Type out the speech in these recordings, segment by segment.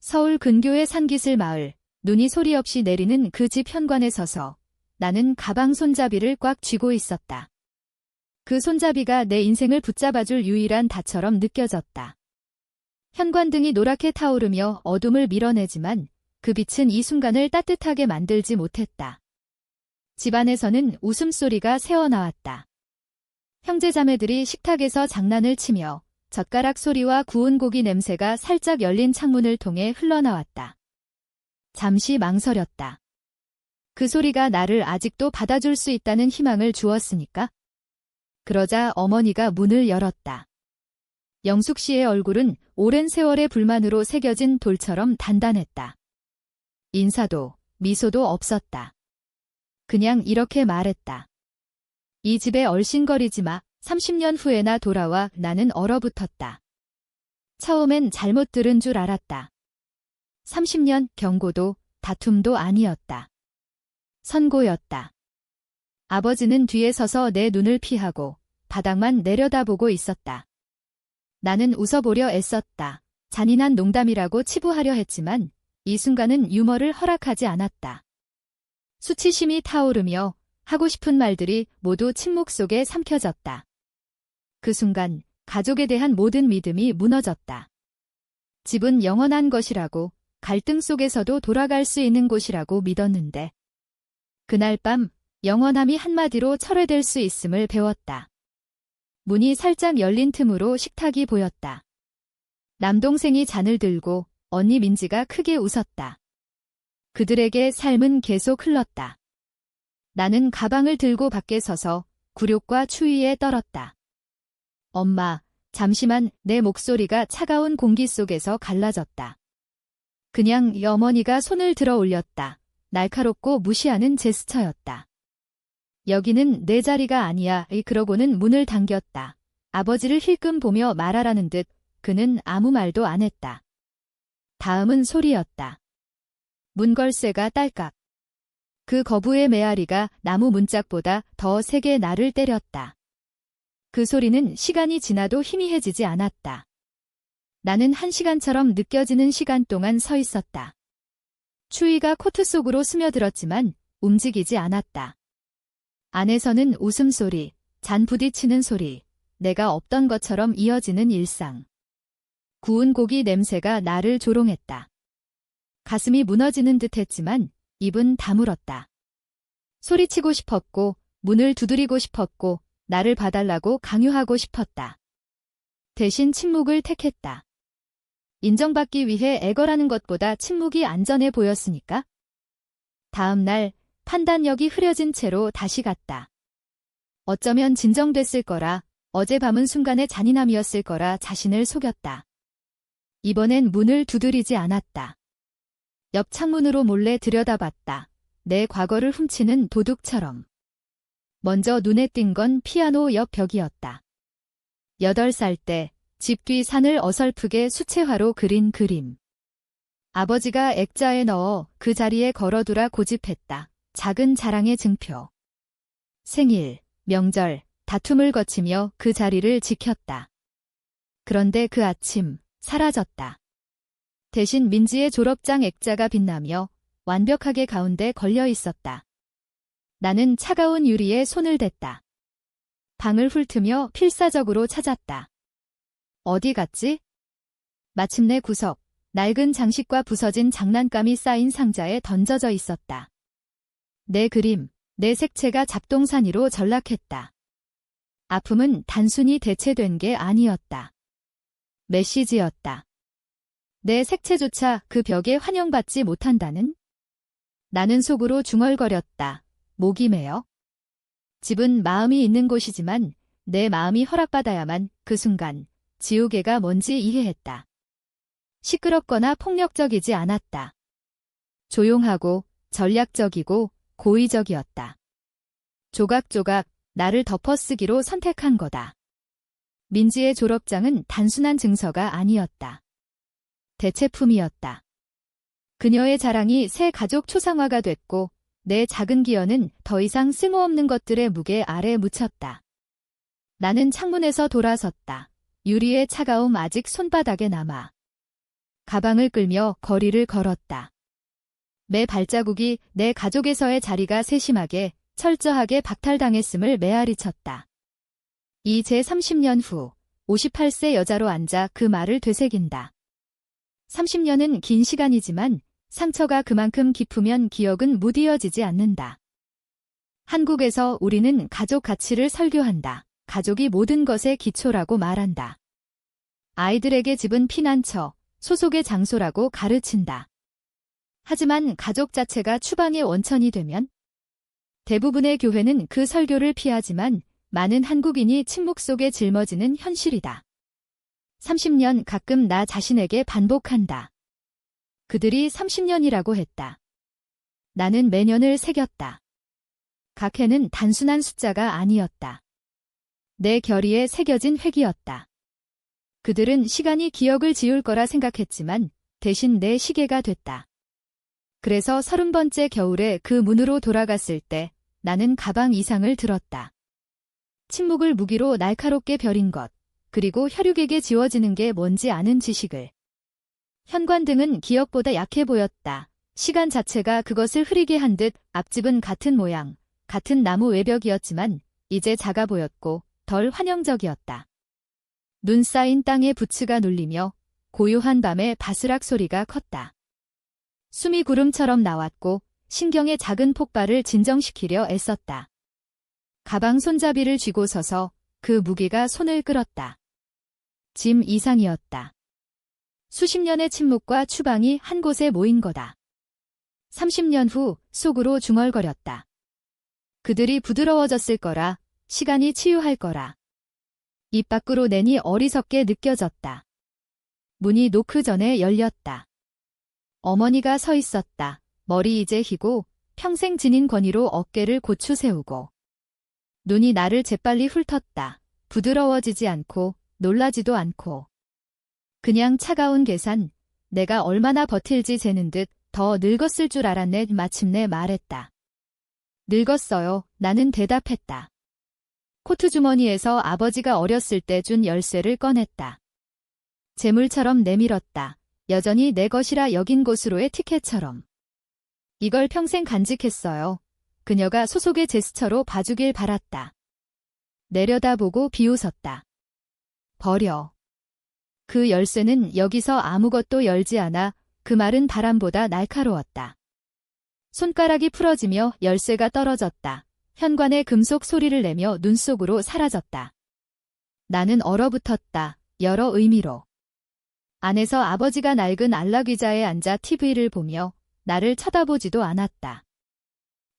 서울 근교의 산기슭 마을, 눈이 소리 없이 내리는 그 집 현관에 서서 나는 가방 손잡이를 꽉 쥐고 있었다. 그 손잡이가 내 인생을 붙잡아줄 유일한 닷처럼 느껴졌다. 현관등이 노랗게 타오르며 어둠을 밀어내지만 그 빛은 이 순간을 따뜻하게 만들지 못했다. 집안에서는 웃음소리가 새어나왔다. 형제자매들이 식탁에서 장난을 치며 젓가락 소리와 구운 고기 냄새가 살짝 열린 창문을 통해 흘러나왔다. 잠시 망설였다. 그 소리가 나를 아직도 받아줄 수 있다는 희망을 주었으니까? 그러자 어머니가 문을 열었다. 영숙 씨의 얼굴은 오랜 세월의 불만으로 새겨진 돌처럼 단단했다. 인사도, 미소도 없었다. 그냥 이렇게 말했다. 이 집에 얼씬거리지 마. 30년 후에나 돌아와. 나는 얼어붙었다. 처음엔 잘못 들은 줄 알았다. 30년 경고도 다툼도 아니었다. 선고였다. 아버지는 뒤에 서서 내 눈을 피하고 바닥만 내려다보고 있었다. 나는 웃어보려 애썼다. 잔인한 농담이라고 치부하려 했지만 이 순간은 유머를 허락하지 않았다. 수치심이 타오르며 하고 싶은 말들이 모두 침묵 속에 삼켜졌다. 그 순간 가족에 대한 모든 믿음이 무너졌다. 집은 영원한 것이라고, 갈등 속에서도 돌아갈 수 있는 곳이라고 믿었는데 그날 밤 영원함이 한마디로 철회될 수 있음을 배웠다. 문이 살짝 열린 틈으로 식탁이 보였다. 남동생이 잔을 들고 언니 민지가 크게 웃었다. 그들에게 삶은 계속 흘렀다. 나는 가방을 들고 밖에 서서 굴욕과 추위에 떨었다. 엄마, 잠시만. 내 목소리가 차가운 공기 속에서 갈라졌다. 그냥 어머니가 손을 들어 올렸다. 날카롭고 무시하는 제스처였다. 여기는 내 자리가 아니야. 그러고는 문을 당겼다. 아버지를 힐끔 보며 말하라는 듯 그는 아무 말도 안 했다. 다음은 소리였다. 문걸쇠가 딸깍. 그 거부의 메아리가 나무 문짝보다 더 세게 나를 때렸다. 그 소리는 시간이 지나도 희미해지지 않았다. 나는 1시간처럼 느껴지는 시간 동안 서 있었다. 추위가 코트 속으로 스며들었지만 움직이지 않았다. 안에서는 웃음소리, 잔 부딪히는 소리, 내가 없던 것처럼 이어지는 일상. 구운 고기 냄새가 나를 조롱했다. 가슴이 무너지는 듯했지만 입은 다물었다. 소리치고 싶었고 문을 두드리고 싶었고 나를 봐달라고 강요하고 싶었다. 대신 침묵을 택했다. 인정받기 위해 애걸하는 것보다 침묵이 안전해 보였으니까. 다음 날 판단력이 흐려진 채로 다시 갔다. 어쩌면 진정됐을 거라, 어젯밤은 순간의 잔인함이었을 거라 자신을 속였다. 이번엔 문을 두드리지 않았다. 옆 창문으로 몰래 들여다봤다. 내 과거를 훔치는 도둑처럼. 먼저 눈에 띈 건 피아노 옆 벽이었다. 8살 때 집 뒤 산을 어설프게 수채화로 그린 그림. 아버지가 액자에 넣어 그 자리에 걸어두라 고집했다. 작은 자랑의 증표. 생일, 명절, 다툼을 거치며 그 자리를 지켰다. 그런데 그 아침 사라졌다. 대신 민지의 졸업장 액자가 빛나며 완벽하게 가운데 걸려 있었다. 나는 차가운 유리에 손을 댔다. 방을 훑으며 필사적으로 찾았다. 어디 갔지? 마침내 구석, 낡은 장식과 부서진 장난감이 쌓인 상자에 던져져 있었다. 내 그림, 내 색채가 잡동사니로 전락했다. 아픔은 단순히 대체된 게 아니었다. 메시지였다. 내 색채조차 그 벽에 환영받지 못한다는? 나는 속으로 중얼거렸다. 목이 메어. 집은 마음이 있는 곳이지만 내 마음이 허락받아야만 그 순간 지우개가 뭔지 이해했다. 시끄럽거나 폭력적이지 않았다. 조용하고 전략적이고 고의적이었다. 조각조각 나를 덮어쓰기로 선택한 거다. 민지의 졸업장은 단순한 증서가 아니었다. 대체품이었다. 그녀의 자랑이 새 가족 초상화가 됐고 내 작은 기여는 더 이상 쓸모없는 것들의 무게 아래 묻혔다. 나는 창문에서 돌아섰다. 유리의 차가움 아직 손바닥에 남아. 가방을 끌며 거리를 걸었다. 매 발자국이 내 가족에서의 자리가 세심하게, 철저하게 박탈당했음을 메아리쳤다. 이제 30년 후 58세 여자로 앉아 그 말을 되새긴다. 30년은 긴 시간이지만 상처가 그만큼 깊으면 기억은 무디어지지 않는다. 한국에서 우리는 가족 가치를 설교한다. 가족이 모든 것의 기초라고 말한다. 아이들에게 집은 피난처, 소속의 장소라고 가르친다. 하지만 가족 자체가 추방의 원천이 되면 대부분의 교회는 그 설교를 피하지만 많은 한국인이 침묵 속에 짊어지는 현실이다. 30년 가끔 나 자신에게 반복한다. 그들이 30년이라고 했다. 나는 매년을 새겼다. 각 해는 단순한 숫자가 아니었다. 내 결의에 새겨진 획이었다. 그들은 시간이 기억을 지울 거라 생각했지만 대신 내 시계가 됐다. 그래서 30번째 겨울에 그 문으로 돌아갔을 때 나는 가방 이상을 들었다. 침묵을 무기로 날카롭게 벼린 것, 그리고 혈육에게 지워지는 게 뭔지 아는 지식을. 현관등은 기억보다 약해 보였다. 시간 자체가 그것을 흐리게 한 듯 앞집은 같은 모양, 같은 나무 외벽이었지만 이제 작아 보였고 덜 환영적이었다. 눈 쌓인 땅에 부츠가 눌리며 고요한 밤에 바스락 소리가 컸다. 숨이 구름처럼 나왔고 신경의 작은 폭발을 진정시키려 애썼다. 가방 손잡이를 쥐고 서서 그 무게가 손을 끌었다. 짐 이상이었다. 수십 년의 침묵과 추방이 한 곳에 모인 거다. 30년 후 속으로 중얼거렸다. 그들이 부드러워졌을 거라, 시간이 치유할 거라. 입 밖으로 내니 어리석게 느껴졌다. 문이 노크 전에 열렸다. 어머니가 서 있었다. 머리 이제 희고 평생 지닌 권위로 어깨를 고추 세우고. 눈이 나를 재빨리 훑었다. 부드러워지지 않고 놀라지도 않고. 그냥 차가운 계산, 내가 얼마나 버틸지 재는 듯 더 늙었을 줄 알았네. 마침내 말했다. 늙었어요. 나는 대답했다. 코트 주머니에서 아버지가 어렸을 때 준 열쇠를 꺼냈다. 재물처럼 내밀었다. 여전히 내 것이라 여긴 곳으로의 티켓처럼. 이걸 평생 간직했어요. 그녀가 소속의 제스처로 봐주길 바랐다. 내려다보고 비웃었다. 버려. 그 열쇠는 여기서 아무것도 열지 않아. 그 말은 바람보다 날카로웠다. 손가락이 풀어지며 열쇠가 떨어졌다. 현관의 금속 소리를 내며 눈 속으로 사라졌다. 나는 얼어붙었다. 여러 의미로. 안에서 아버지가 낡은 안락의자에 앉아 TV를 보며 나를 쳐다보지도 않았다.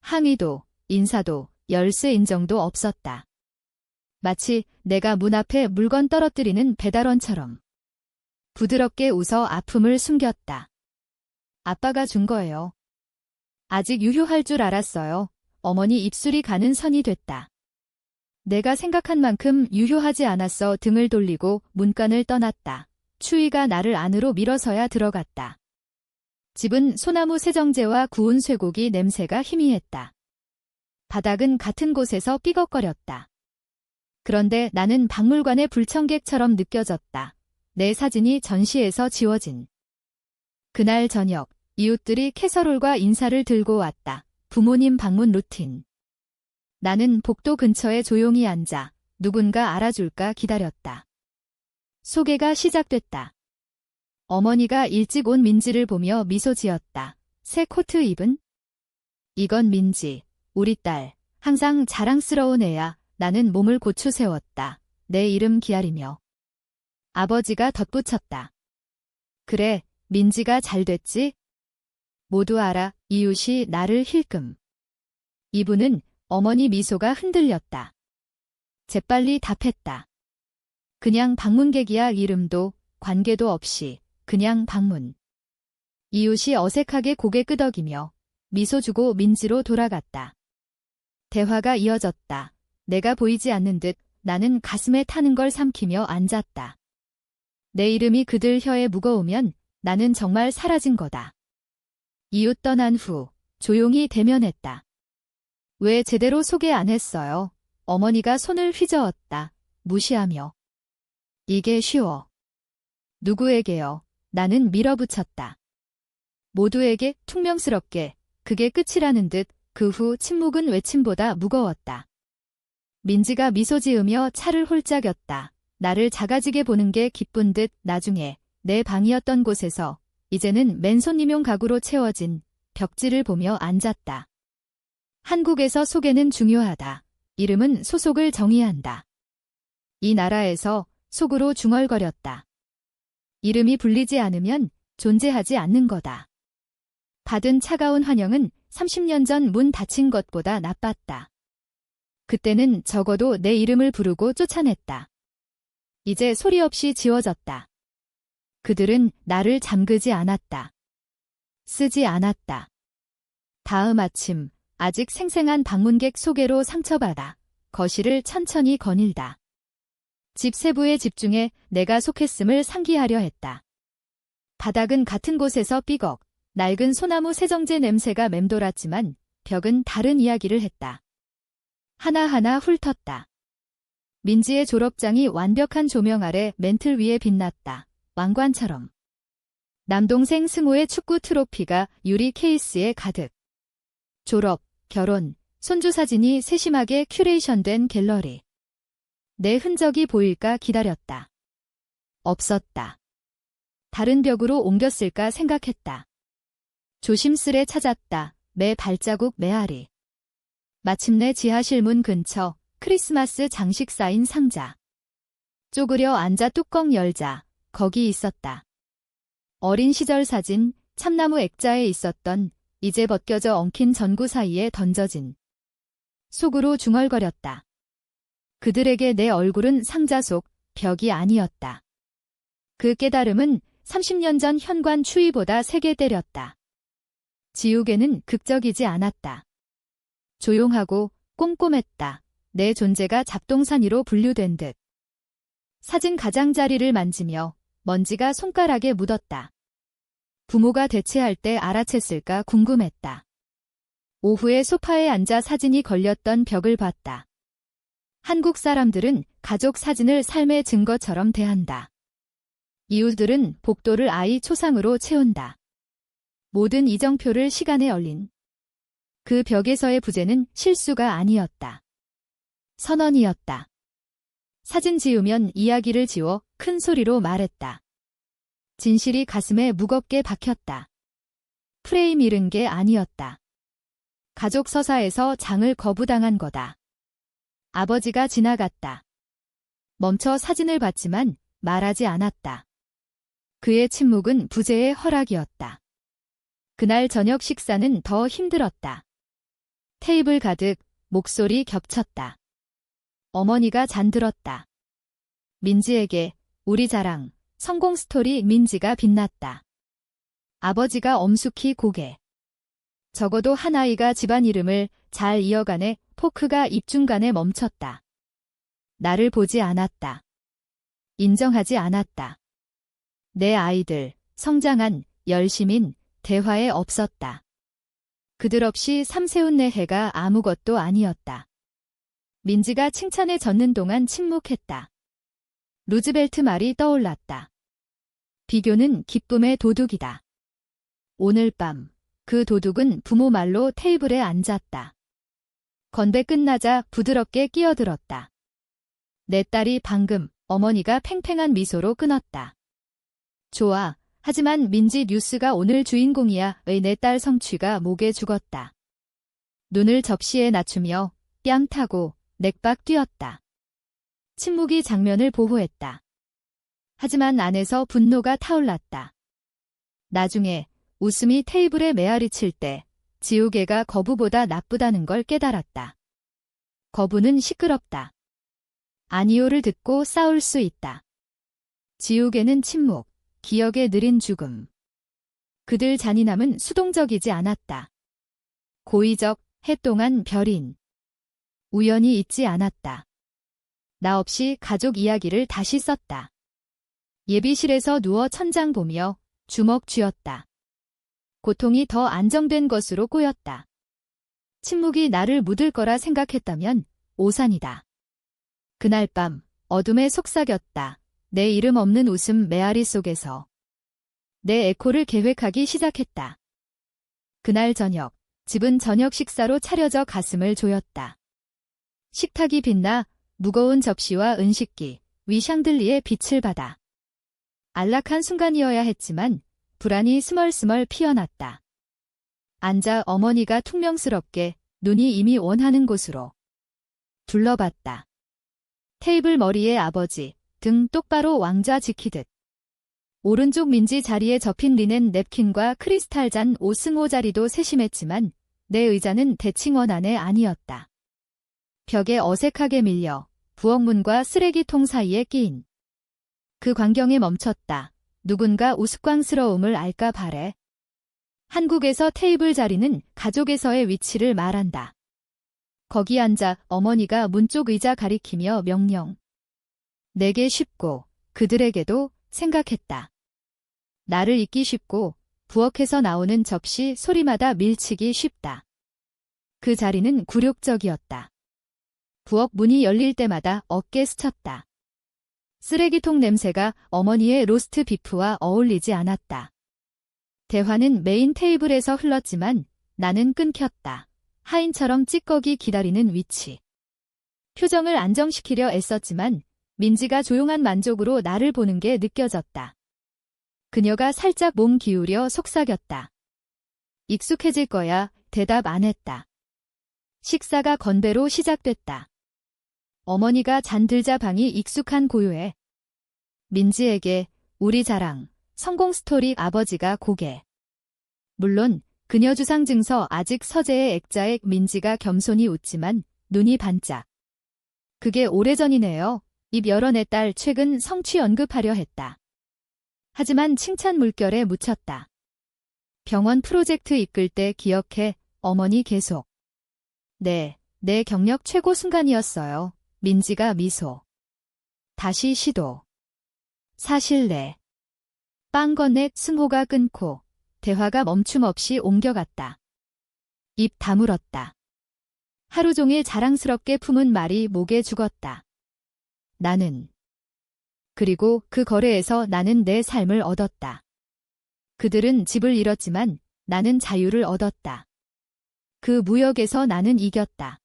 항의도, 인사도, 열쇠 인정도 없었다. 마치 내가 문 앞에 물건 떨어뜨리는 배달원처럼. 부드럽게 웃어 아픔을 숨겼다. 아빠가 준 거예요. 아직 유효할 줄 알았어요. 어머니 입술이 가는 선이 됐다. 내가 생각한 만큼 유효하지 않았어. 등을 돌리고 문간을 떠났다. 추위가 나를 안으로 밀어서야 들어갔다. 집은 소나무 세정제와 구운 쇠고기 냄새가 희미했다. 바닥은 같은 곳에서 삐걱거렸다. 그런데 나는 박물관의 불청객처럼 느껴졌다. 내 사진이 전시에서 지워진. 그날 저녁, 이웃들이 캐서롤과 인사를 들고 왔다. 부모님 방문 루틴. 나는 복도 근처에 조용히 앉아 누군가 알아줄까 기다렸다. 소개가 시작됐다. 어머니가 일찍 온 민지를 보며 미소 지었다. 새 코트 입은? 이건 민지, 우리 딸. 항상 자랑스러운 애야. 나는 몸을 고추 세웠다. 내 이름 기다리며. 아버지가 덧붙였다. 그래, 민지가 잘 됐지? 모두 알아. 이웃이 나를 힐끔. 이분은 어머니 미소가 흔들렸다. 재빨리 답했다. 그냥 방문객이야. 이름도 관계도 없이 그냥 방문. 이웃이 어색하게 고개 끄덕이며 미소 주고 민지로 돌아갔다. 대화가 이어졌다. 내가 보이지 않는 듯 나는 가슴에 타는 걸 삼키며 앉았다. 내 이름이 그들 혀에 무거우면 나는 정말 사라진 거다. 이웃 떠난 후 조용히 대면했다. 왜 제대로 소개 안 했어요? 어머니가 손을 휘저었다. 무시하며. 이게 쉬워. 누구에게요? 나는 밀어붙였다. 모두에게 퉁명스럽게 그게 끝이라는 듯 그 후 침묵은 외침보다 무거웠다. 민지가 미소 지으며 차를 홀짝였다. 나를 작아지게 보는 게 기쁜 듯 나중에 내 방이었던 곳에서 이제는 맨손님용 가구로 채워진 벽지를 보며 앉았다. 한국에서 소개는 중요하다. 이름은 소속을 정의한다. 이 나라에서 속으로 중얼거렸다. 이름이 불리지 않으면 존재하지 않는 거다. 받은 차가운 환영은 30년 전 문 닫힌 것보다 나빴다. 그때는 적어도 내 이름을 부르고 쫓아냈다. 이제 소리 없이 지워졌다. 그들은 나를 잠그지 않았다. 쓰지 않았다. 다음 아침, 아직 생생한 방문객 소개로 상처받아 거실을 천천히 거닐다. 집 세부에 집중해 내가 속했음을 상기하려 했다. 바닥은 같은 곳에서 삐걱, 낡은 소나무 세정제 냄새가 맴돌았지만 벽은 다른 이야기를 했다. 하나하나 훑었다. 민지의 졸업장이 완벽한 조명 아래 멘틀 위에 빛났다. 왕관처럼. 남동생 승우의 축구 트로피가 유리 케이스에 가득. 졸업, 결혼, 손주 사진이 세심하게 큐레이션된 갤러리. 내 흔적이 보일까 기다렸다. 없었다. 다른 벽으로 옮겼을까 생각했다. 조심스레 찾았다. 매 발자국 메아리. 마침내 지하실 문 근처 크리스마스 장식 쌓인 상자. 쪼그려 앉아 뚜껑 열자 거기 있었다. 어린 시절 사진, 참나무 액자에 있었던 이제 벗겨져 엉킨 전구 사이에 던져진. 속으로 중얼거렸다. 그들에게 내 얼굴은 상자 속 벽이 아니었다. 그 깨달음은 30년 전 현관 추위보다 세게 때렸다. 지우개는 극적이지 않았다. 조용하고 꼼꼼했다. 내 존재가 잡동사니로 분류된 듯. 사진 가장자리를 만지며 먼지가 손가락에 묻었다. 부모가 대체할 때 알아챘을까 궁금했다. 오후에 소파에 앉아 사진이 걸렸던 벽을 봤다. 한국 사람들은 가족 사진을 삶의 증거처럼 대한다. 이웃들은 복도를 아이 초상으로 채운다. 모든 이정표를 시간에 얼린. 그 벽에서의 부재는 실수가 아니었다. 선언이었다. 사진 지우면 이야기를 지워 큰 소리로 말했다. 진실이 가슴에 무겁게 박혔다. 프레임 잃은 게 아니었다. 가족 서사에서 장을 거부당한 거다. 아버지가 지나갔다. 멈춰 사진을 봤지만 말하지 않았다. 그의 침묵은 부재의 허락이었다. 그날 저녁 식사는 더 힘들었다. 테이블 가득 목소리 겹쳤다. 어머니가 잔들었다. 민지에게 우리 자랑, 성공 스토리 민지가 빛났다. 아버지가 엄숙히 고개. 적어도 한 아이가 집안 이름을 잘 이어가네. 포크가 입 중간에 멈췄다. 나를 보지 않았다. 인정하지 않았다. 내 아이들, 성장한, 열심인, 대화에 없었다. 그들 없이 삼세운 내 해가 아무것도 아니었다. 민지가 칭찬에 젖는 동안 침묵했다. 루즈벨트 말이 떠올랐다. 비교는 기쁨의 도둑이다. 오늘 밤, 그 도둑은 부모 말로 테이블에 앉았다. 건배 끝나자 부드럽게 끼어들었다. 내 딸이 방금, 어머니가 팽팽한 미소로 끊었다. 좋아. 하지만 민지 뉴스가 오늘 주인공이야. 의 내 딸 성취가 목에 죽었다. 눈을 접시에 낮추며 뺨 타고 넥박 뛰었다. 침묵이 장면을 보호했다. 하지만 안에서 분노가 타올랐다. 나중에 웃음이 테이블에 메아리 칠 때 지우개가 거부보다 나쁘다는 걸 깨달았다. 거부는 시끄럽다. 아니오를 듣고 싸울 수 있다. 지우개는 침묵. 기억의 느린 죽음. 그들 잔인함은 수동적이지 않았다. 고의적, 해동한 별인. 우연히 있지 않았다. 나 없이 가족 이야기를 다시 썼다. 예비실에서 누워 천장 보며 주먹 쥐었다. 고통이 더 안정된 것으로 꼬였다. 침묵이 나를 묻을 거라 생각했다면 오산이다. 그날 밤 어둠에 속삭였다. 내 이름 없는 웃음 메아리 속에서. 내 에코를 계획하기 시작했다. 그날 저녁, 집은 저녁 식사로 차려져 가슴을 조였다. 식탁이 빛나 무거운 접시와 은식기, 위 샹들리에 빛을 받아. 안락한 순간이어야 했지만 불안이 스멀스멀 피어났다. 앉아 어머니가 퉁명스럽게 눈이 이미 원하는 곳으로 둘러봤다. 테이블 머리에 아버지, 등 똑바로 왕좌 지키듯. 오른쪽 민지 자리에 접힌 리넨 냅킨과 크리스탈 잔 5승5자리도 세심했지만 내 의자는 대칭원 안에 아니었다. 벽에 어색하게 밀려 부엌문과 쓰레기통 사이에 끼인. 그 광경에 멈췄다. 누군가 우스꽝스러움을 알까 바래. 한국에서 테이블 자리는 가족에서의 위치를 말한다. 거기 앉아 어머니가 문 쪽 의자 가리키며 명령. 내게 쉽고 그들에게도 생각했다. 나를 잊기 쉽고 부엌에서 나오는 접시 소리마다 밀치기 쉽다. 그 자리는 굴욕적이었다. 부엌 문이 열릴 때마다 어깨 스쳤다. 쓰레기통 냄새가 어머니의 로스트 비프와 어울리지 않았다. 대화는 메인 테이블에서 흘렀지만 나는 끊겼다. 하인처럼 찌꺼기 기다리는 위치. 표정을 안정시키려 애썼지만 민지가 조용한 만족으로 나를 보는 게 느껴졌다. 그녀가 살짝 몸 기울여 속삭였다. 익숙해질 거야. 대답 안 했다. 식사가 건배로 시작됐다. 어머니가 잔들자 방이 익숙한 고요에 민지에게 우리 자랑, 성공 스토리 아버지가 고개. 물론 그녀 주상 증서 아직 서재의 액자에 민지가 겸손히 웃지만 눈이 반짝. 그게 오래전이네요. 입 열어 내 딸 최근 성취 언급하려 했다. 하지만 칭찬 물결에 묻혔다. 병원 프로젝트 이끌 때 기억해. 어머니 계속. 네, 내 경력 최고 순간이었어요. 민지가 미소. 다시 시도. 사실 네. 빵 건네 승호가 끊고 대화가 멈춤 없이 옮겨갔다. 입 다물었다. 하루 종일 자랑스럽게 품은 말이 목에 죽었다. 나는. 그리고 그 거래에서 나는 내 삶을 얻었다. 그들은 집을 잃었지만 나는 자유를 얻었다. 그 무역에서 나는 이겼다.